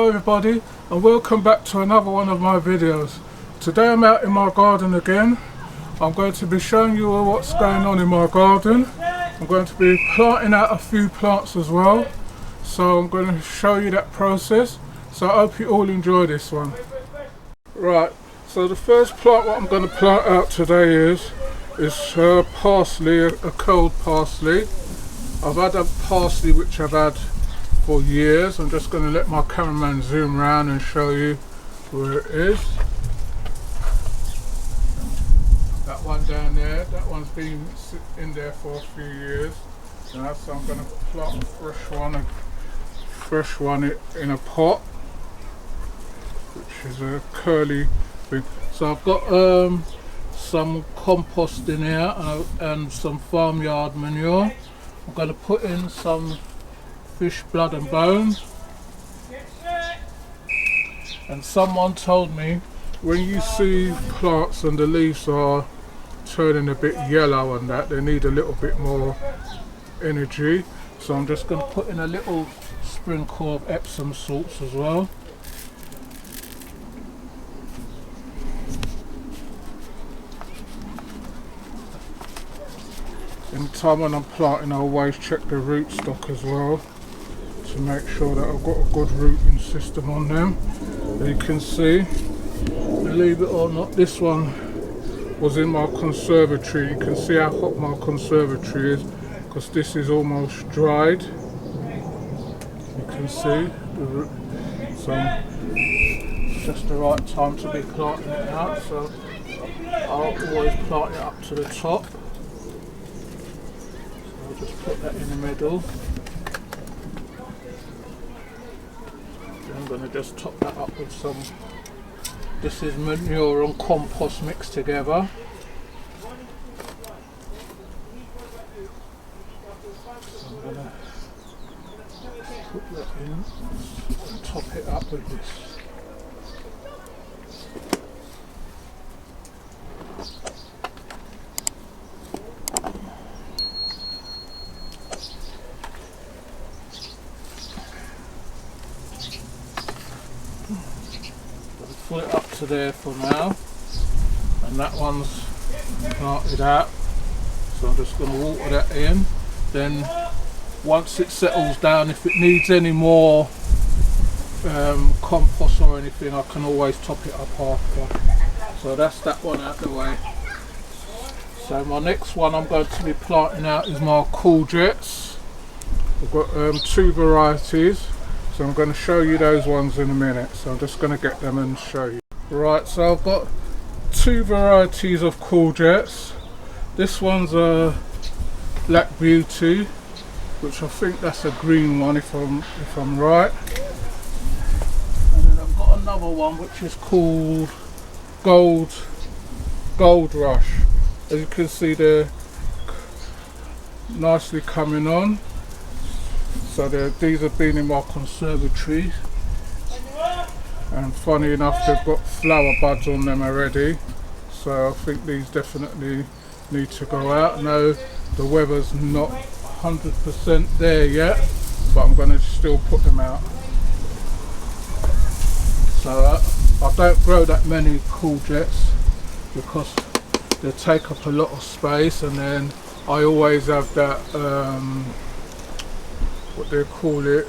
Hello everybody, and welcome back to another one of my videos. Today I'm out in my garden again. I'm going to be showing you all what's going on in my garden. I'm going to be planting out a few plants as well, so I'm going to show you that process. So I hope you all enjoy this one. Right, so the first plant what I'm going to plant out today is parsley, a cold parsley. I've had a parsley which I've had for years. I'm just going to let my cameraman zoom around and show you where it is. That one down there, that one's been in there for a few years. Now, so I'm going to plant a fresh one in a pot, which is a curly thing. So I've got some compost in here and some farmyard manure. I'm going to put in some fish blood and bone. And someone told me when you see plants and the leaves are turning a bit yellow and that, they need a little bit more energy. So I'm just going to put in a little sprinkle of Epsom salts as well. Anytime when I'm planting, I always check the root stock as well, to make sure that I've got a good rooting system on them. As you can see, believe it or not, this one was in my conservatory. You can see how hot my conservatory is, because this is almost dried. You can see the root. So it's just the right time to be planting it out. So I'll always plant it up to the top. So I'll just put that in the middle. I'm going to just top that up with some, this is manure and compost mixed together. So I'm going to put that in and top it up with this. Put it up to there for now, and that one's planted out, so I'm just going to water that in. Then once it settles down, if it needs any more compost or anything, I can always top it up after. So that's that one out the way. So my next one I'm going to be planting out is my courgettes. I've got two varieties. So I'm going to show you those ones in a minute. So I'm just going to get them and show you. Right, so I've got two varieties of courgettes. This one's a Black Beauty, which I think that's a green one if I'm right. And then I've got another one which is called Gold Rush. As you can see, they're nicely coming on. So these have been in my conservatory, and funny enough they've got flower buds on them already, so I think these definitely need to go out. No, the weather's not 100% there yet, but I'm going to still put them out. So I don't grow that many courgettes because they take up a lot of space, and then I always have that what they call it,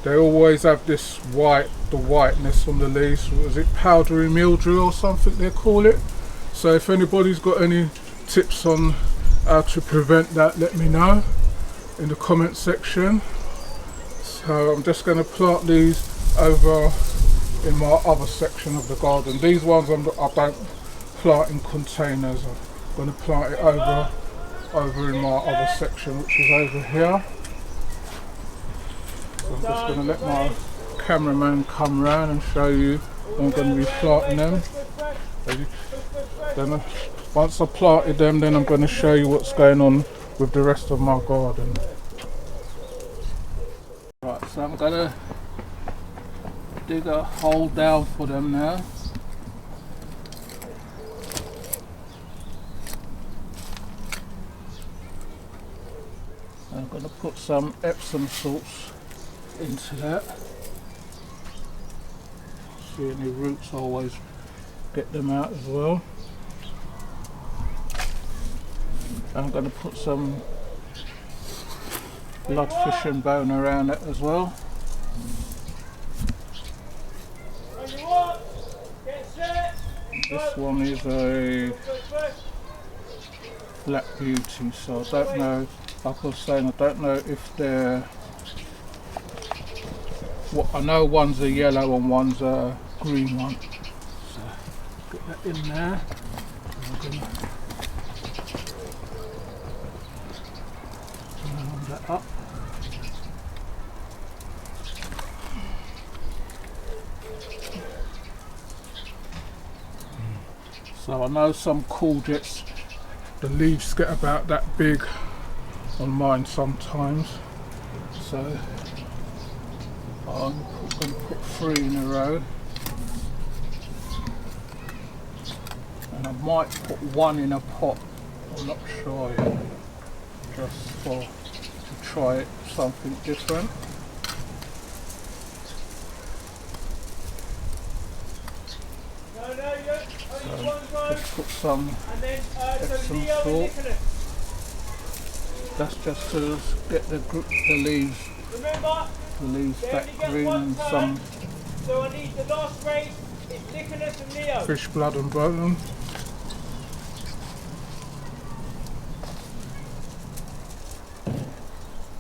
they always have this the whiteness on the leaves. Was it powdery mildew or something they call it? So if anybody's got any tips on how to prevent that, let me know in the comment section. So I'm just going to plant these over in my other section of the garden. These ones I don't plant in containers. I'm going to plant it over in my other section, which is over here. So I'm just going to let my cameraman come round and show you. I'm going to be planting them. Then once I planted them, then I'm going to show you what's going on with the rest of my garden. Right, so I'm going to dig a hole down for them now. I'm going to put some Epsom salts into that. see any roots, I always get them out as well. I'm going to put some bloodfish and bone around it as well. This one is a Black Beauty, so I don't know, like I was saying, I don't know if they're, I know one's a yellow and one's a green one. So get that in there. I'm going to round that up. So I know some courgettes, the leaves get about that big on mine sometimes. So I'm going to put 3 in a row. And I might put 1 in a pot, I'm not sure yet, just to try it, something different. Just put some Epsom salt. That's just to get the leaves back green, and some so I need the last race is Nicholas and Leo. Fish blood and bone.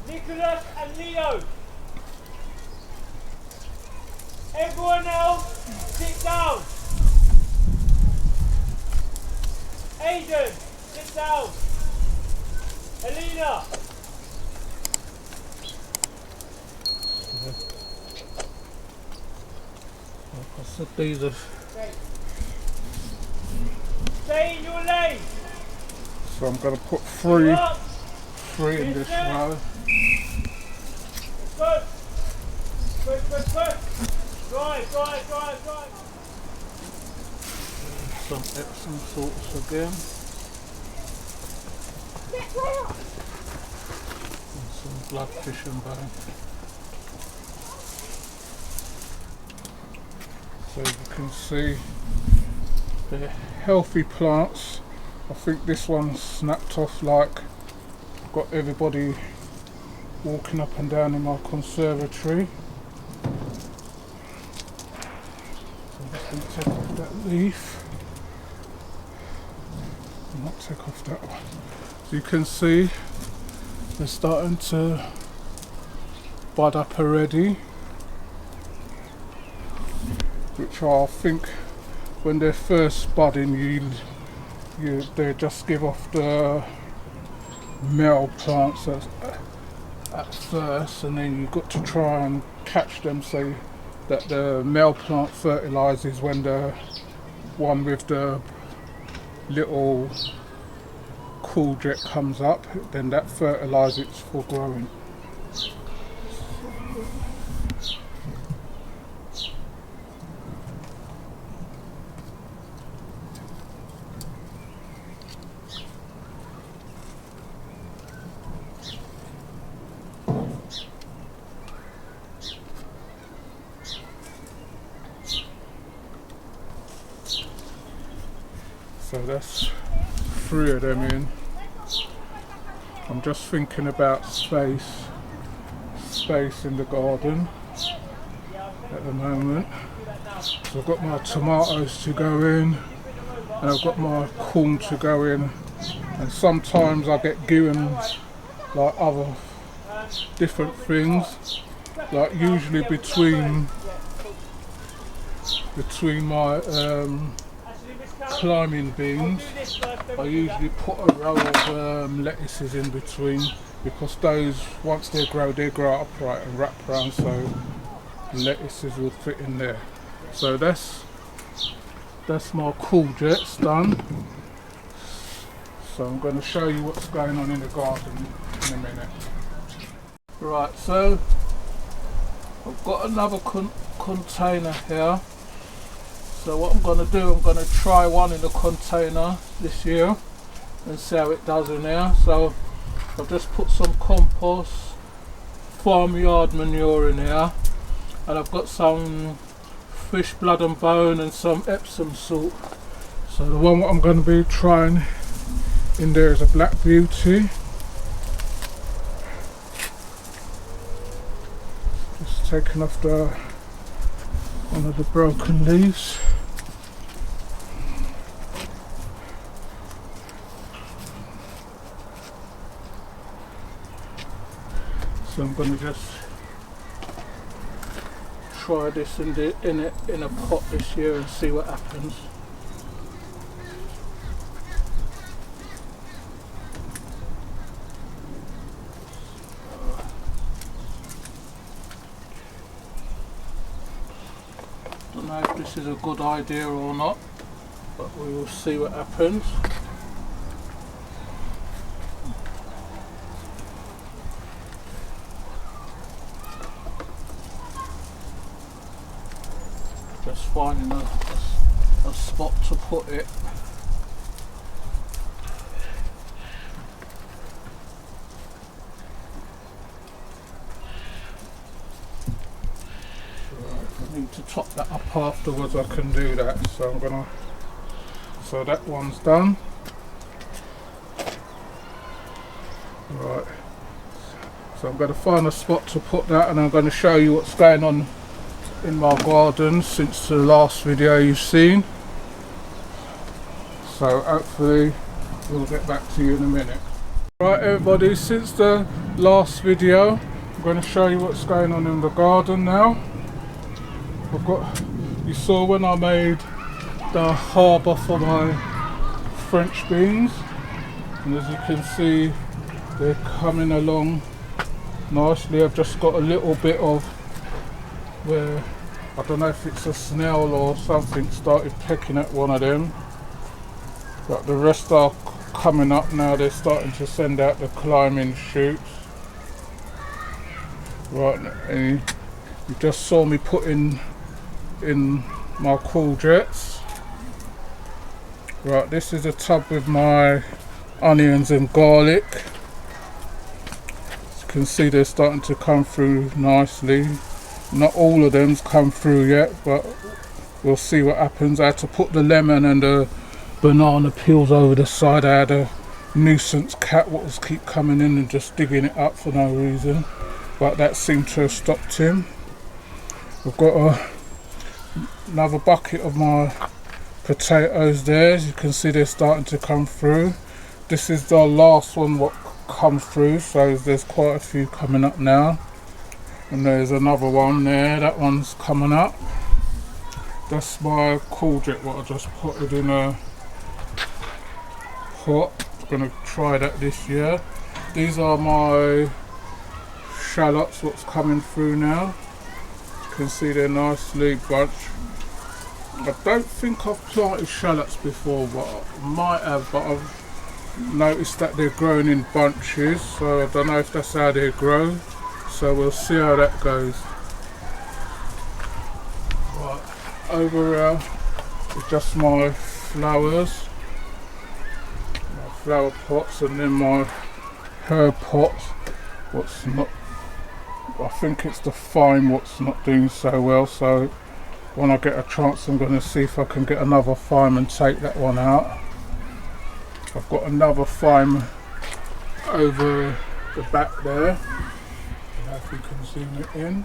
Nicholas and Leo. Everyone else, sit down. Aiden, sit down. Helena. Like I said, these are. Stay in your lane. So I'm going to put 3 in this row. Go. Drive. Some Epsom salts again. And some bloodfish and bone. So you can see they're healthy plants. I think this one snapped off, like got everybody walking up and down in my conservatory. So I'm just going to take off that leaf. Not take off that one. So you can see they're starting to bud up already, which I think when they're first budding, they just give off the male plants at first, and then you've got to try and catch them so that the male plant fertilizes when the one with the little courgette comes up, then that fertilizes for growing. So that's 3 of them in. I'm just thinking about space in the garden at the moment. So I've got my tomatoes to go in, and I've got my corn to go in, and sometimes I get given like other different things, like usually between my climbing beans, I usually put a row of lettuces in between, because those, once they grow upright and wrap around, so lettuces will fit in there. So that's my courgettes done. So I'm going to show you what's going on in the garden in a minute. Right, so I've got another container here. So what I'm going to do, I'm going to try one in the container this year and see how it does in there. So I've just put some compost, farmyard manure in here, and I've got some fish blood and bone and some Epsom salt. So the one what I'm going to be trying in there is a Black Beauty. Just taking off one of the broken leaves. So I'm going to just try this in a pot this year and see what happens. Don't know if this is a good idea or not, but we will see what happens. Just finding a spot to put it. I need to top that up afterwards. I can do that, so I'm gonna. So that one's done. Right. So I'm going to find a spot to put that, and I'm going to show you what's going on in my garden since the last video you've seen. So hopefully we'll get back to you in a minute. Right everybody, since the last video I'm going to show you what's going on in the garden now. You saw when I made the harbour for my French beans, and as you can see they're coming along nicely. I've just got a little bit of where I don't know if it's a snail or something started pecking at one of them, but the rest are coming up now. They're starting to send out the climbing shoots. Right, and you just saw me putting in my courgettes. Right, this is a tub with my onions and garlic. As you can see they're starting to come through nicely. Not all of them's come through yet, but we'll see what happens. I had to put the lemon and the banana peels over the side. I had a nuisance cat what was keep coming in and just digging it up for no reason, but that seemed to have stopped him. I've got another bucket of my potatoes there. As you can see they're starting to come through. This is the last one what comes through, so there's quite a few coming up now. And there's another one there, that one's coming up. That's my courgette what I just put it in a pot. I'm going to try that this year. These are my shallots what's coming through now. You can see they're nicely bunched. I don't think I've planted shallots before, but I might have, but I've noticed that they're growing in bunches, so I don't know if that's how they grow. So we'll see how that goes. Right, over here is just my flowers, my flower pots, and then my herb pots. What's not, I think it's the thyme what's not doing so well. So when I get a chance, I'm going to see if I can get another thyme and take that one out. I've got another thyme over the back there. If we can zoom it in.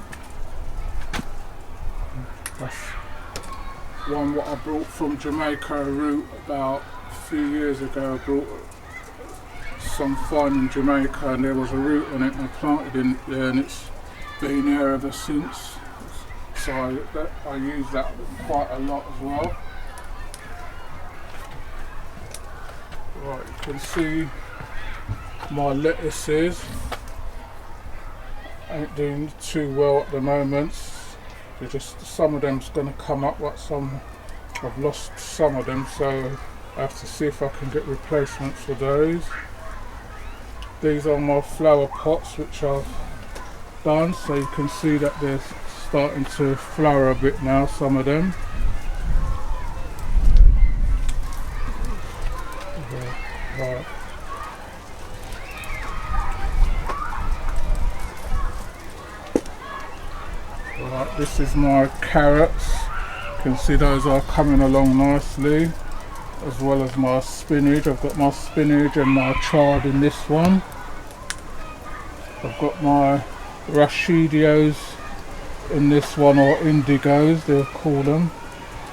That's one what I brought from Jamaica, a root about a few years ago. I brought some thyme in Jamaica and there was a root on it and I planted it there, and it's been there ever since. So I use that quite a lot as well. Right, you can see my lettuces ain't doing too well at the moment. They're just, some of them's going to come up, but some I've lost some of them, so I have to see if I can get replacements for those. These are my flower pots which I've done, so you can see that they're starting to flower a bit now, some of them. Right. Right, this is my carrots. You can see those are coming along nicely, as well as my spinach. I've got my spinach and my chard in this one. I've got my rashidios in this one, or indigos they'll call them,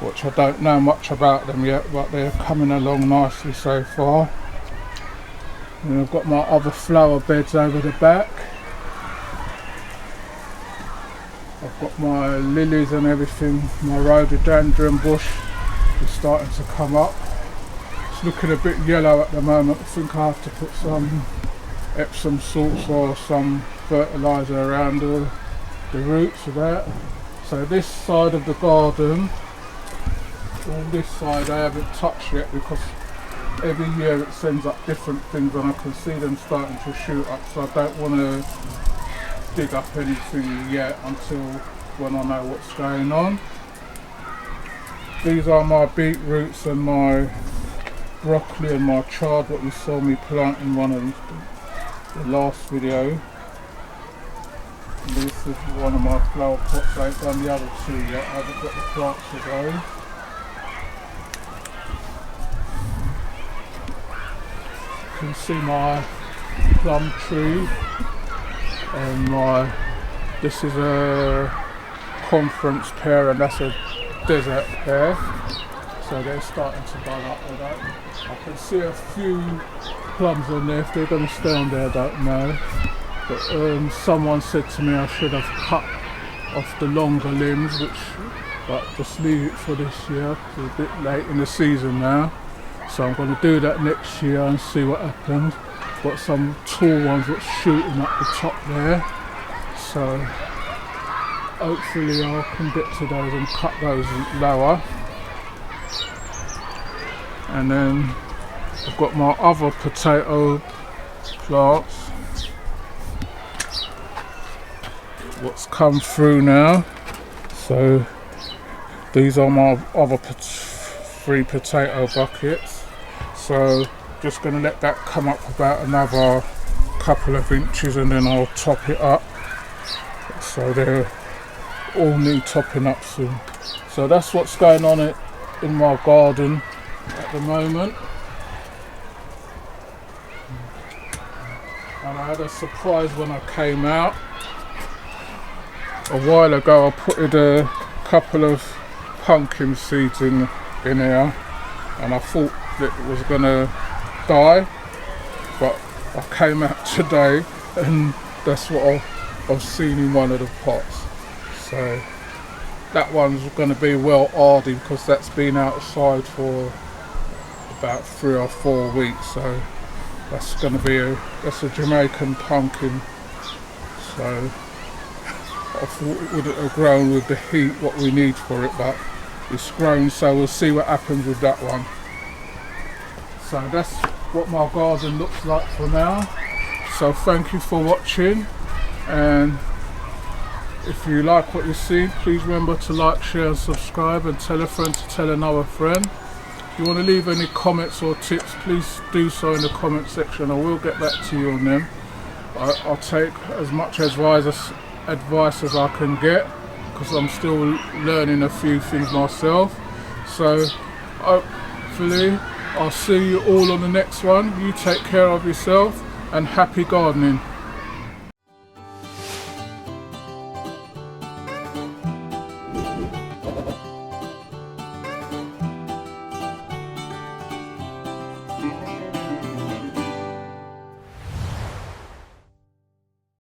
which I don't know much about them yet, but they're coming along nicely so far. And I've got my other flower beds over the back. I've got my lilies and everything. My rhododendron bush is starting to come up. It's looking a bit yellow at the moment. I think I have to put some Epsom salts or some fertiliser around the roots of that. So this side of the garden, on this side I haven't touched yet because every year it sends up different things and I can see them starting to shoot up, so I don't want to dig up anything yet until when I know what's going on. These are my beetroots and my broccoli and my chard, what you saw me plant in one of the last video. This is one of my flower pots. I ain't done the other two yet. I haven't got the plants to go. You can see my plum tree and this is a conference pear and that's a desert pear. So they're starting to bud up with that. I can see a few plums on there. If they're going to stay on there, I don't know. But someone said to me I should have cut off the longer limbs, but just leave it for this year. It's a bit late in the season now, so I'm going to do that next year and see what happens. Got some tall ones that's shooting up the top there, so hopefully I can get to those and cut those lower. And then I've got my other potato plants. What's come through now, so these are my other 3 potato buckets, so just going to let that come up about another couple of inches and then I'll top it up, so they're all need topping up soon. So that's what's going on in my garden at the moment. And I had a surprise when I came out. A while ago I put a couple of pumpkin seeds in here and I thought that it was gonna die, but I came out today and that's what I've seen in one of the pots. So that one's gonna be well hardy because that's been outside for about 3 or 4 weeks, so that's gonna be that's a Jamaican pumpkin, so I thought it wouldn't have grown with the heat what we need for it, but it's grown, so we'll see what happens with that one. So that's what my garden looks like for now. So thank you for watching, and if you like what you see, please remember to like, share and subscribe, and tell a friend to tell another friend. If you want to leave any comments or tips, please do so in the comment section. I will get back to you on them. I'll take as much advice as I can get because I'm still learning a few things myself. So hopefully I'll see you all on the next one. You take care of yourself and happy gardening.